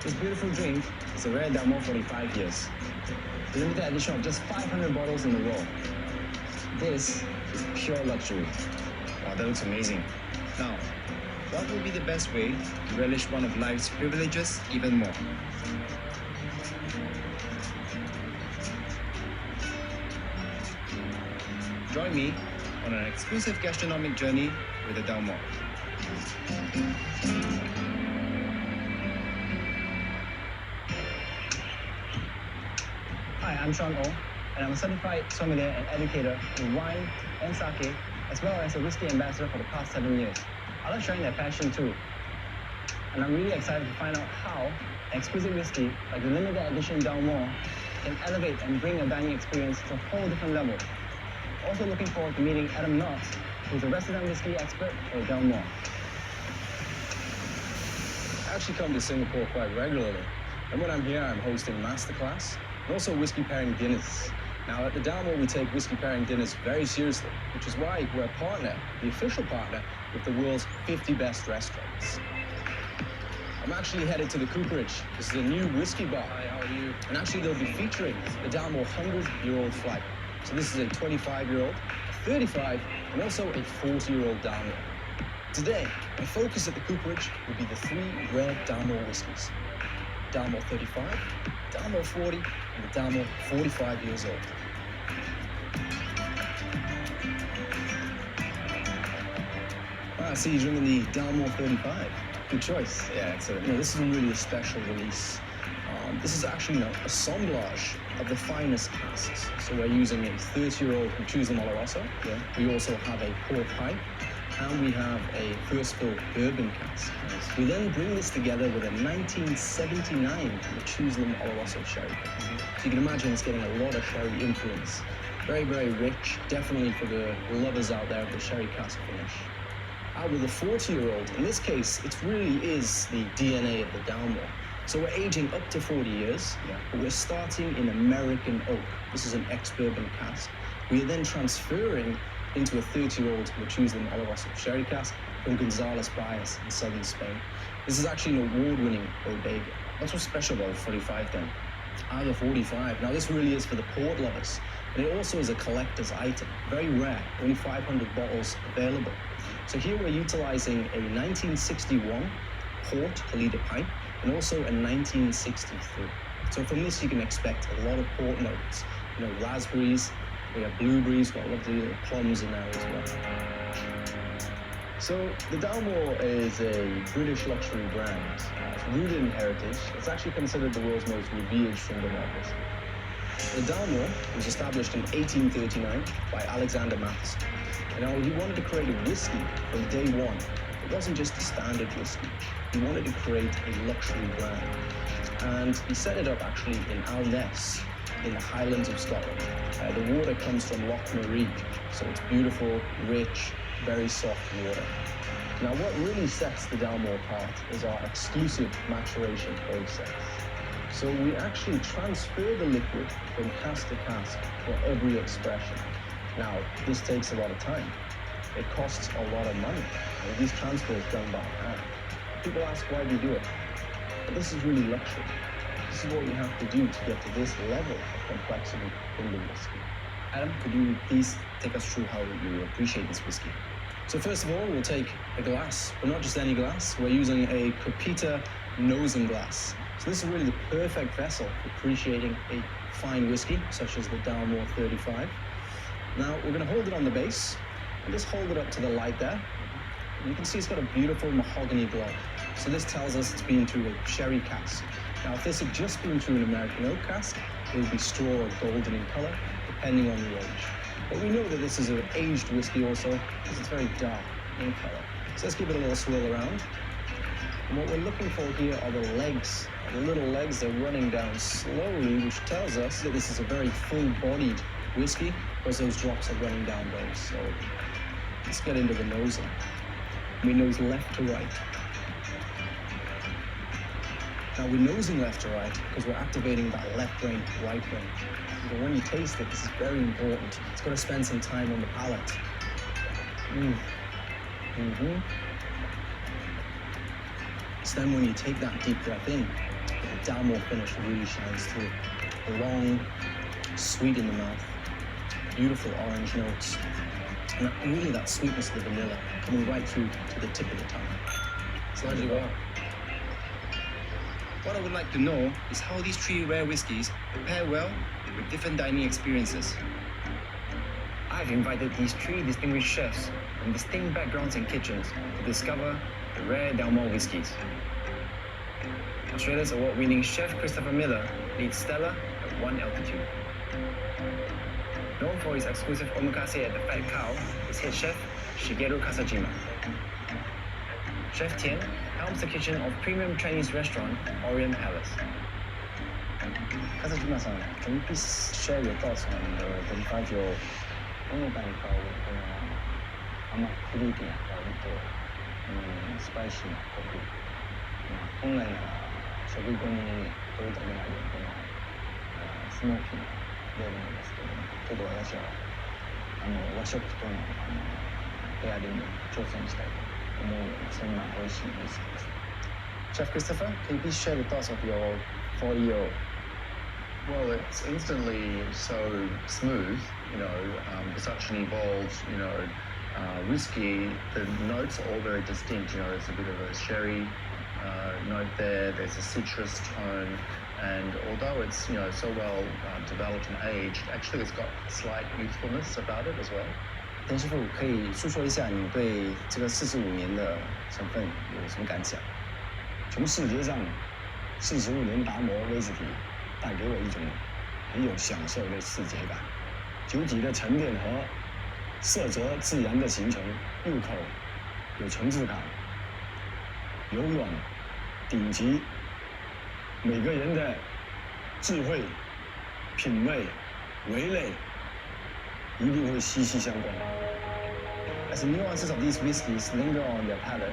This beautiful drink is a rare Dalmore 45 years. A limited edition of just 500 bottles in the world. This is pure luxury. Wow, that looks amazing. Now, what would be the best way to relish one of life's privileges even more? Join me on an exclusive gastronomic journey with the Dalmore. Hi, I'm Sean Oh, and I'm a certified sommelier and educator in wine and sake, as well as a whiskey ambassador for the past 7 years. I love sharing that passion too. And I'm really excited to find out how an exquisite whiskey like the limited edition Dalmore can elevate and bring a dining experience to a whole different level. Also looking forward to meeting Adam Knott, who's a resident whiskey expert for Dalmore. I actually come to Singapore quite regularly, and when I'm here, I'm hosting masterclass and also whiskey pairing dinners. Now, at the Dalmore, we take whiskey pairing dinners very seriously, which is why we're a partner, the official partner, with the world's 50 best restaurants. I'm actually headed to the Cooperage. This is a new whiskey bar. Hi, how are you? And actually, they'll be featuring the Dalmore 100-year-old flag. So this is a 25-year-old, a 35, and also a 40-year-old Dalmore. Today, my focus at the Cooperage will be the 3 rare Dalmore whiskies. Dalmore 35, Dalmore 40, and the Dalmore 45 years old. I see you're drinking the Dalmore 35. Good choice. Yeah, excellent. This is really a special release. This is actually a assemblage of the finest casks. So we're using a 30-year-old Machusa Oloroso. Yeah. We also have a port pipe, and we have a first fill bourbon cask. Nice. We then bring this together with a 1979 Machusa Oloroso sherry. So you can imagine it's getting a lot of sherry influence. Very, very rich, definitely for the lovers out there of the sherry cask finish. With a 40-year-old, in this case, it really is the DNA of the Dalmore. So we're aging up to 40 years, but we're starting in American oak. This is an ex-bourbon cask. We are then transferring into a 30-year-old Machusa Oloroso sherry cask from Gonzales Baez in southern Spain. This is actually an award-winning bodega. What's so special about the 45 then? The 45. Now this really is for the port lovers, and it also is a collector's item. Very rare, only 500 bottles available. So here we're utilizing a 1961 port Kalita pipe and also a 1963. So from this you can expect a lot of port notes. Raspberries, we have blueberries, got lovely little plums in there as well. So the Dalmore is a British luxury brand. It's rooted in heritage. It's actually considered the world's most revered single malt whiskey. The Dalmore was established in 1839 by Alexander Matheson. Now, he wanted to create a whiskey from day one. It wasn't just a standard whiskey. He wanted to create a luxury brand. And he set it up actually in Alness, in the Highlands of Scotland. The water comes from Loch Maree, so it's beautiful, rich, very soft water. Now, what really sets the Dalmore apart is our exclusive maturation process. So we actually transfer the liquid from cask to cask for every expression. Now, this takes a lot of time. It costs a lot of money. These transfers done by hand. People ask why we do it. But this is really luxury. This is what we have to do to get to this level of complexity in the whiskey. Adam, could you please take us through how you appreciate this whiskey? So first of all, we'll take a glass, but not just any glass. We're using a Copita nosing glass. So this is really the perfect vessel for appreciating a fine whiskey, such as the Dalmore 35. Now, we're going to hold it on the base, and just hold it up to the light there. And you can see it's got a beautiful mahogany glow. So this tells us it's been through a sherry cask. Now, if this had just been through an American oak cask, it would be straw or golden in color, depending on the age. But we know that this is an aged whiskey also, because it's very dark in color. So let's give it a little swirl around. And what we're looking for here are the legs. The little legs, they're running down slowly, which tells us that this is a very full-bodied whiskey, because those drops are running down very slowly. Let's get into the nosing. We nose left to right. Now we're nosing left to right because we're activating that left brain, right brain. But when you taste it, this is very important. It's got to spend some time on the palate. So then when you take that deep breath in, The Dalmore finish really shines through. Long, sweet in the mouth, beautiful orange notes, and really that sweetness of the vanilla coming right through to the tip of the tongue. It's largely well. What I would like to know is how these three rare whiskies pair well with different dining experiences. I've invited these three distinguished chefs from distinct backgrounds and kitchens to discover the rare Dalmore whiskies. Australia's award-winning chef Christopher Miller leads Stella at one altitude. Known for his exclusive omakase at the Fat Cow is head chef Shigeru Kasajima. Chef Tien helms the kitchen of premium Chinese restaurant Orient Palace. Kasajima-san, can you please share your thoughts on the 35-year-old omakaseフルーティーな香りと、スパイシーなコク、本来なら食後に取りたくなるこのスモーキーな料理なんですけども、ちょっと私は和食とのペアリングに挑戦したいと思うようなそんな美味しいウイスキーです。Chef Christopher, can you please share the thoughts of your 40-year-old? Well, it's instantly so smooth, for such an evolved, whiskey. The notes are all very distinct. There's a bit of a sherry note there. There's a citrus tone, and although it's so well developed and aged, actually it's got slight youthfulness about it as well. 田师傅可以诉说一下你对这个45年的成分有什么感想？从视觉上，45年达摩威士忌带给我一种很有享受的视觉感，酒体的沉淀和色泽自然的形成，入口有层次感，柔软、顶级，每个人的智慧、品味、味蕾一定会息息相关。As the nuances of these whiskeys linger on their palate,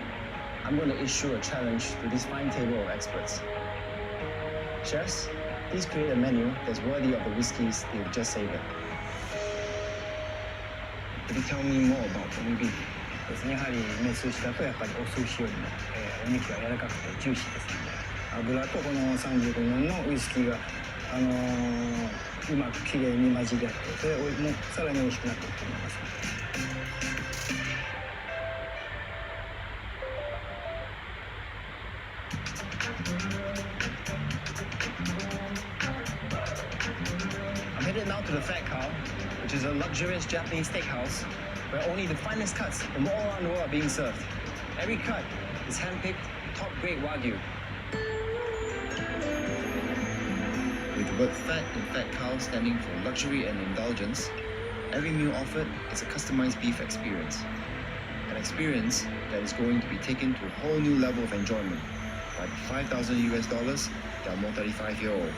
I'm going to issue a challenge to this fine table of experts. Chefs, please create a menu that's worthy of the whiskeys you've just savored. Could you tell me more about the beef? ですね、やはりメス牛だとやっぱりお寿司よりも、お肉が柔らかくてジューシーですので、油とこの35年のウイスキーが、うまくきれいに混じり合って、それもさらに美味しくなっていくと思います。I'm headed now to the Fat Cow, which is a luxurious Japanese steakhouse where only the finest cuts from all around the world are being served. Every cut is hand-picked, top-grade Wagyu. With the word fat in Fat Cow standing for luxury and indulgence, every meal offered is a customized beef experience. An experience that is going to be taken to a whole new level of enjoyment by the $5,000 Dalmore 35-year-old.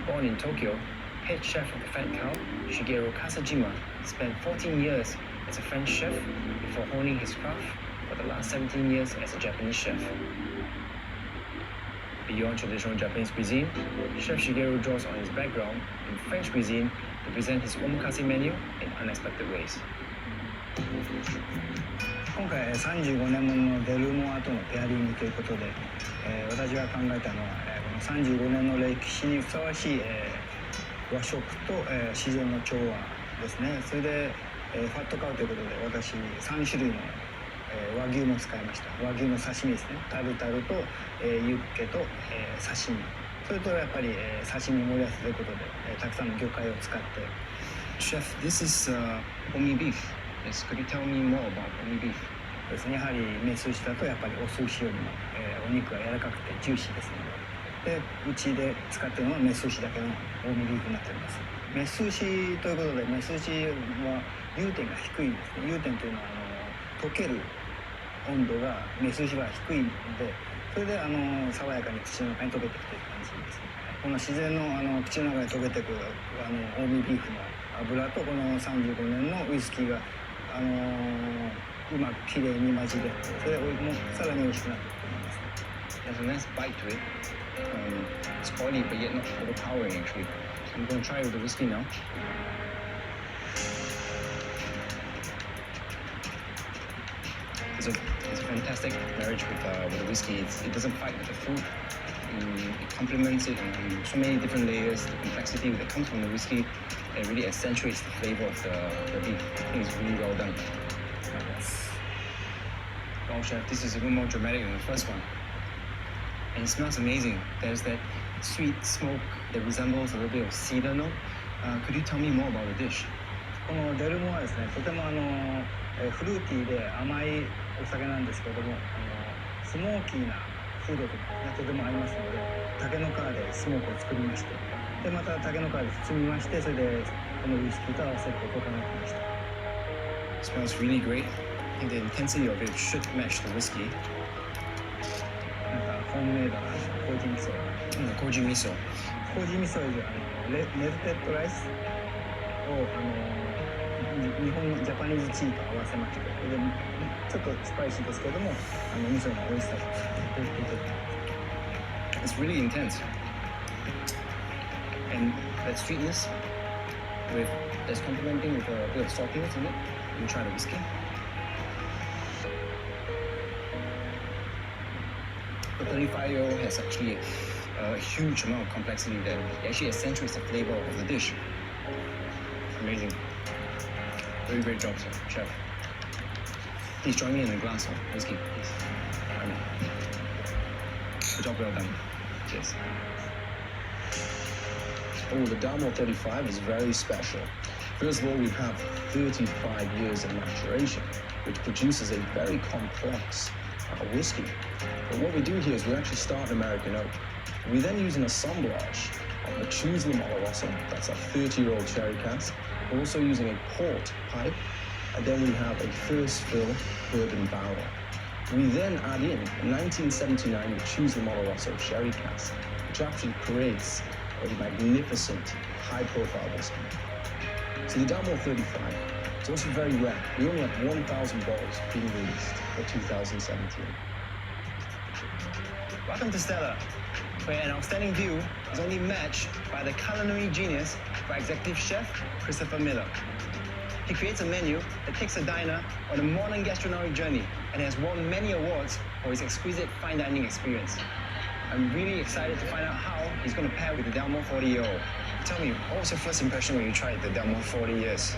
Born in Tokyo, head chef of the Fat Cow, Shigeru Kasajima, spent 14 years as a French chef before honing his craft for the last 17 years as a Japanese chef. Beyond traditional Japanese cuisine, Chef Shigeru draws on his background in French cuisine to present his omakase menu in unexpected ways. 今回35年もののデルモアとのペアリングということで、私が考えたのは、この35年の歴史にふさわしい、和食と、自然の調和ですね。それで、ファットカウということで私3種類の、和牛も使いました。和牛の刺身ですね。タルタルと、ユッケと、刺身。それとやっぱり、刺身盛り合わせということで、たくさんの魚介を使って。Chef, this is omi beef. Yes, could you tell me more about omi beef? ですね、やはりメス牛だとやっぱりお寿司よりも、お肉が柔らかくてジューシーですので、うちで使っているのはメス牛だけのオミビーフになっております。メス牛ということで、メス牛は融点が低いんですね。融点というのは溶ける温度がメス牛は低いので、それで爽やかに口の中に溶けていくという感じですね。この自然の口の中に溶けていくオミビーフの油とこの35年のウイスキーがうまくきれいに混じり合って、それもさらに美味しくなっていくと思います。There's a nice bite to it. It's oily but yet not overpowering actually. So I'm going to try it with the whiskey now. There's a It's a fantastic marriage with the whiskey. It doesn't fight with the fruit. It complements it in so many different layers. The complexity that comes from the whiskey, it really accentuates the flavor of the beef. I think it's really well done. Wow, chef, this is a little more dramatic than the first one. And it smells amazing. There's that sweet smoke that resembles a little bit of cedar note. Could you tell me more about the dish? このデルモはですね、とてもフルーティーで甘いお酒なんですけども、スモーキーなフードととても合いますので、竹の皮でスモークを作りまして、でまた竹の皮で包みまして、それでこのウイスキーと合わせることを考えてました。It smells really great. I think the intensity of it should match the whiskey. なんかホームメイドな麹味噌。Koji miso. 麹味噌はメルテッドライスを日本のジャパニーズチーと合わせまして、でちょっとスパイシーですけども、味噌の美味しさを出ていただきます。 It's really intense. And that sweetness that's complementing with a bit of saltiness in it. You try the whiskey. The 35-year-old has actually a huge amount of complexity that actually accentuates the flavor of the dish. Amazing. Very great job, sir, chef. Please join me in a glass of whiskey, please. Good job, well done. Cheers. Oh, the Dalmore 35 is very special. First of all, we have 35 years of maturation, which produces a very complex whiskey. But what we do here is we actually start an American oak. We then use an assemblage of the Lamar Oloroso, that's a 30-year-old cherry cask. We're also using a port pipe, and then we have a first fill bourbon barrel. We then add in a 1979 Lamar Oloroso sherry cask, which actually creates a magnificent high-profile whiskey. So the Dalmore 35 is also very rare. We only have 1,000 bottles being released for 2017. Welcome to Stella, where an outstanding view is only matched by the culinary genius of our executive chef, Christopher Miller. He creates a menu that takes a diner on a modern gastronomic journey and has won many awards for his exquisite fine dining experience. I'm really excited to find out how he's going to pair with the Dalmore 40-year-old. Tell me, what was your first impression when you tried the Dalmore 40 years?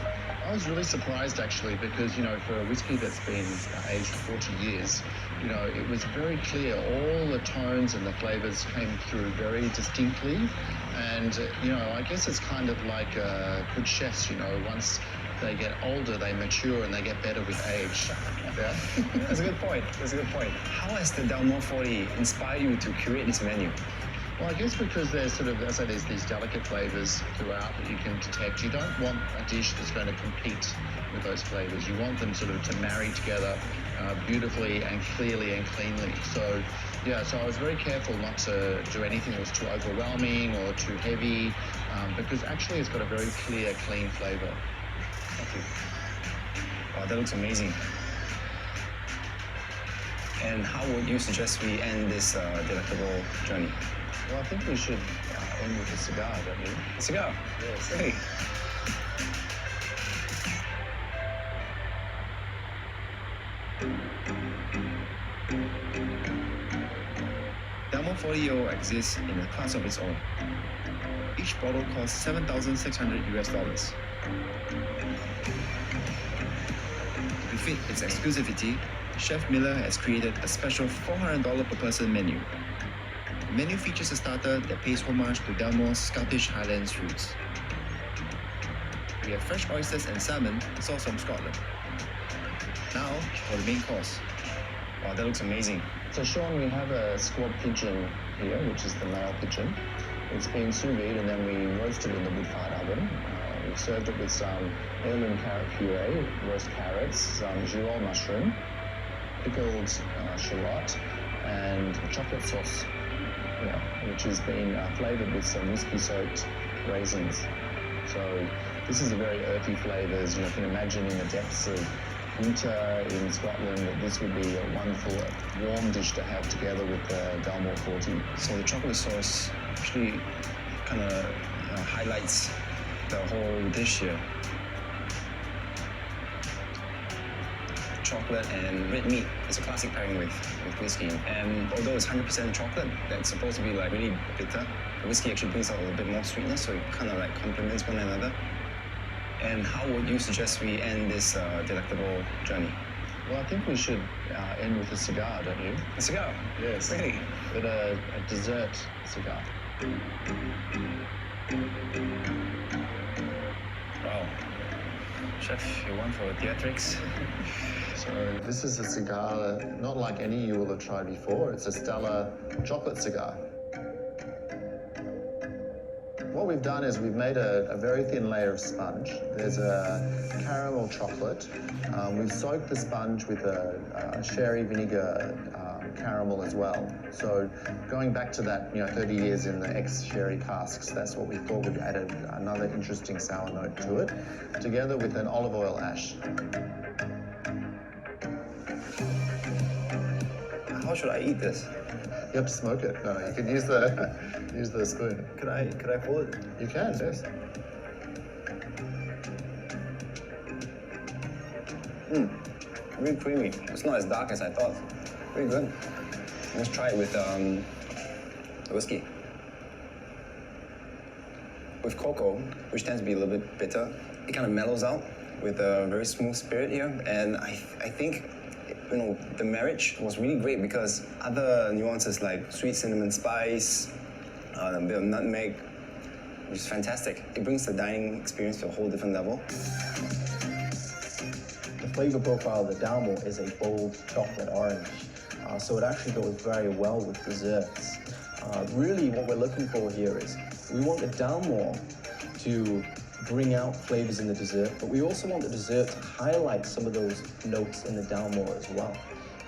I was really surprised actually because, for a whiskey that's been aged 40 years, it was very clear. All the tones and the flavors came through very distinctly. And, I guess it's kind of like good chefs, once they get older, they mature and they get better with age. Yeah. That's a good point. How has the Dalmore 40 inspired you to curate this menu? Well, I guess because there's there's these delicate flavors throughout that you can detect. You don't want a dish that's going to compete with those flavors. You want them sort of to marry together beautifully and clearly and cleanly. So I was very careful not to do anything that was too overwhelming or too heavy, because actually it's got a very clear, clean flavor. Thank you. Wow, that looks amazing. And how would you suggest we end this delectable journey? Well, I think we should end with a cigar, don't you? A cigar? Yes. Hey. Dalmore 40-year-old exists in a class of its own. Each bottle costs $7,600. To befit its exclusivity, Chef Miller has created a special $400 per person menu. The menu features a starter that pays homage to Dalmore's Scottish Highlands roots. We have fresh oysters and salmon sourced from Scotland. Now for the main course. Wow, that looks amazing. So Sean, we have a squab pigeon here, which is the male pigeon. It's been sous vide and then we roasted in the wood-fired oven. We've served it with some heirloom carrot puree, roast carrots, some girole mushroom, pickled shallot, and chocolate sauce, which has been flavoured with some whiskey-soaked raisins. So this is a very earthy flavours. You can imagine in the depths of winter in Scotland that this would be a wonderful warm dish to have together with the Dalmore 40. So the chocolate sauce actually kind of highlights the whole dish here. chocolate and red meat. It's a classic pairing with whiskey. And although it's 100% chocolate, that's supposed to be like really bitter. The whiskey actually brings out a little bit more sweetness, so it kind of like complements one another. And how would you suggest we end this delectable journey? Well, I think we should end with a cigar, don't you? A cigar? Yes. Really? But a dessert cigar. Wow. Chef, you're one for theatrics. So this is a cigar not like any you will have tried before. It's a Stella chocolate cigar. What we've done is we've made a very thin layer of sponge. There's a caramel chocolate. We've soaked the sponge with a sherry vinegar caramel as well. So going back to that, 30 years in the ex-sherry casks, that's what we thought would add another interesting sour note to it, together with an olive oil ash. How should I eat this? You have to smoke it. No, you can use the spoon. Could I pull it? You can, yes. Really creamy. It's not as dark as I thought. Really good. Let's try it with the whiskey. With cocoa, which tends to be a little bit bitter, it kind of mellows out with a very smooth spirit here. And I think, the marriage was really great because other nuances like sweet cinnamon spice, a bit of nutmeg, which is fantastic. It brings the dining experience to a whole different level. The flavor profile of the Dalmore is a bold chocolate orange, so it actually goes very well with desserts. Really what we're looking for here is we want the Dalmore to bring out flavors in the dessert, but we also want the dessert to highlight some of those notes in the Dalmore as well.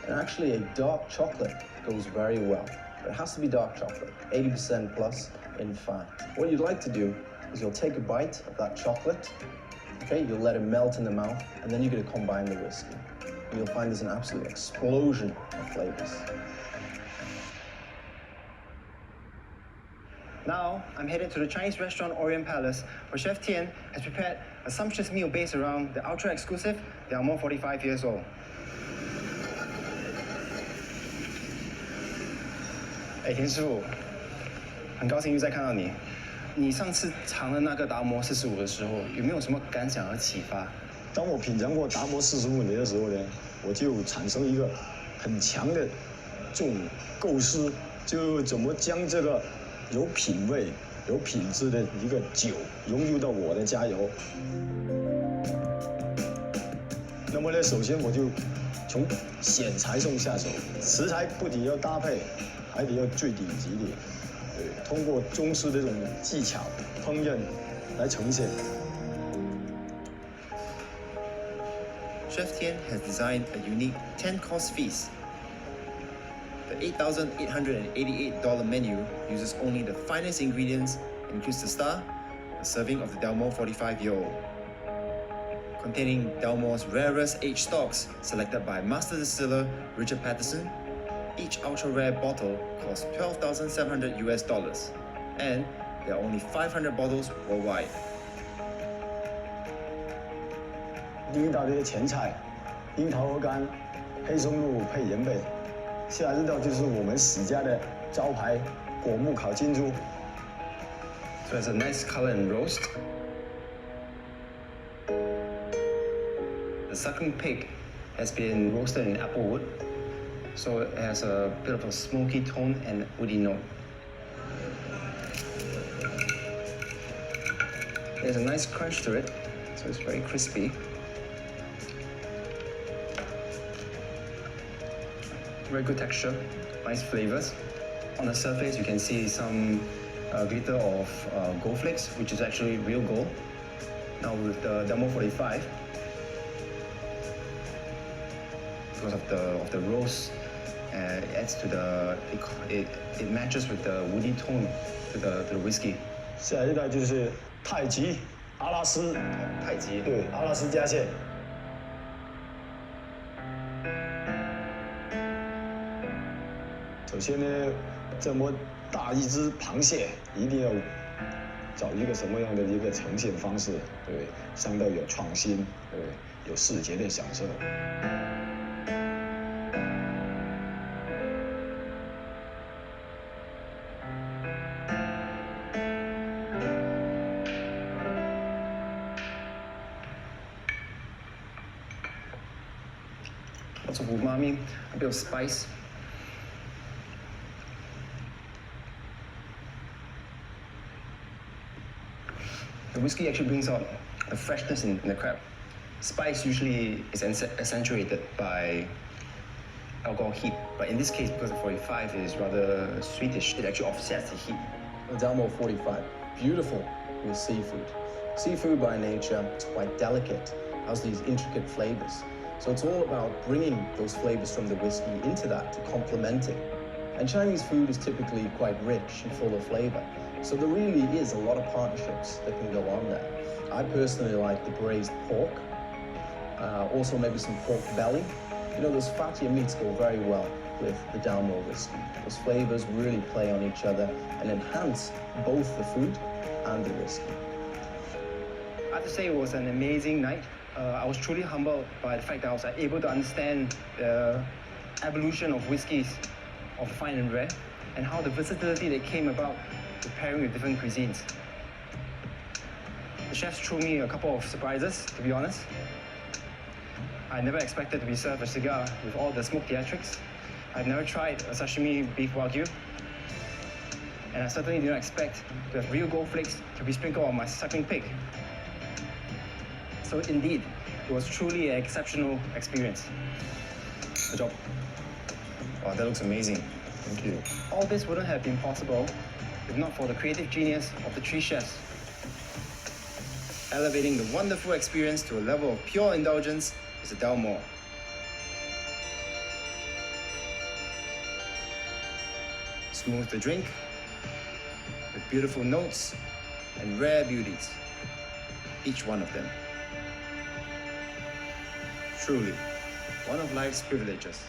And actually a dark chocolate goes very well, but it has to be dark chocolate, 80% plus in fat. What you'd like to do is you'll take a bite of that chocolate, okay, you'll let it melt in the mouth, and then you're going to combine the whiskey. And you'll find there's an absolute explosion of flavors. Now, I'm headed to the Chinese restaurant Orient Palace, where Chef Tien has prepared a sumptuous meal based around the ultra-exclusive Dalmore 45 years old. 田师傅，很高兴又再看到你。你上次尝了那个达摩45的时候，有没有什么感想和启发？当我品尝过达摩45年的时候呢，我就产生一个很强的这种构思，就怎么将这个有品味、有品质的一个酒融入到我的佳肴。那么呢，首先我就从选材上下手，食材不仅要搭配，还得要最顶级的，对，通过中式的这种技巧烹饪来呈现。Chef Tien has designed a unique 10-course feast. The $8,888 menu uses only the finest ingredients and includes the star, a serving of the Dalmore 45-year-old. Containing Dalmore's rarest aged stocks selected by master distiller Richard Patterson, each ultra-rare bottle costs $12,700 US, and there are only 500 bottles worldwide. 第一道这些前菜，樱桃鹅肝、黑松露配盐贝。下一道就是我们史家的招牌果木烤金珠。So it's a nice color and roast. The suckling pig has been roasted in apple wood, so it has a bit of a smoky tone and woody note. There's a nice crunch to it, so it's very crispy. Very good texture, nice flavors. On the surface, you can see some glitter of gold flakes, which is actually real gold. Now with the Dalmore 45, because of the roast, it adds to the it matches with the woody tone to the whiskey. 下一道就是太极阿拉斯，太极，对，阿拉斯加蟹。首先呢，这么大一只螃蟹，一定要找一个什么样的一个呈现方式，对，相当有创新，对，有视觉的享受。of umami, a bit of spice. The whiskey actually brings out the freshness in the crab. Spice usually is accentuated by alcohol heat, but in this case, because the 45 is rather sweetish, it actually offsets the heat. The Dalmore 45, beautiful with seafood. Seafood by nature is quite delicate, has these intricate flavors. So it's all about bringing those flavors from the whiskey into that to complement it. And Chinese food is typically quite rich and full of flavor. So there really is a lot of partnerships that can go on there. I personally like the braised pork, also maybe some pork belly. You know, those fattier meats go very well with the Dalmore whiskey. Those flavors really play on each other and enhance both the food and the whiskey. I have to say it was an amazing night. I was truly humbled by the fact that I was able to understand the evolution of whiskeys of the fine and rare and how the versatility that came about with pairing with different cuisines. The chefs threw me a couple of surprises, to be honest. I never expected to be served a cigar with all the smoke theatrics. I've never tried a sashimi beef wagyu. And I certainly did not expect to have real gold flakes to be sprinkled on my suckling pig. So indeed, it was truly an exceptional experience. Good job. Wow, that looks amazing. Thank you. All this wouldn't have been possible if not for the creative genius of the three chefs. Elevating the wonderful experience to a level of pure indulgence is the Dalmore. Smooth to drink, with beautiful notes and rare beauties, each one of them. Truly, one of life's privileges.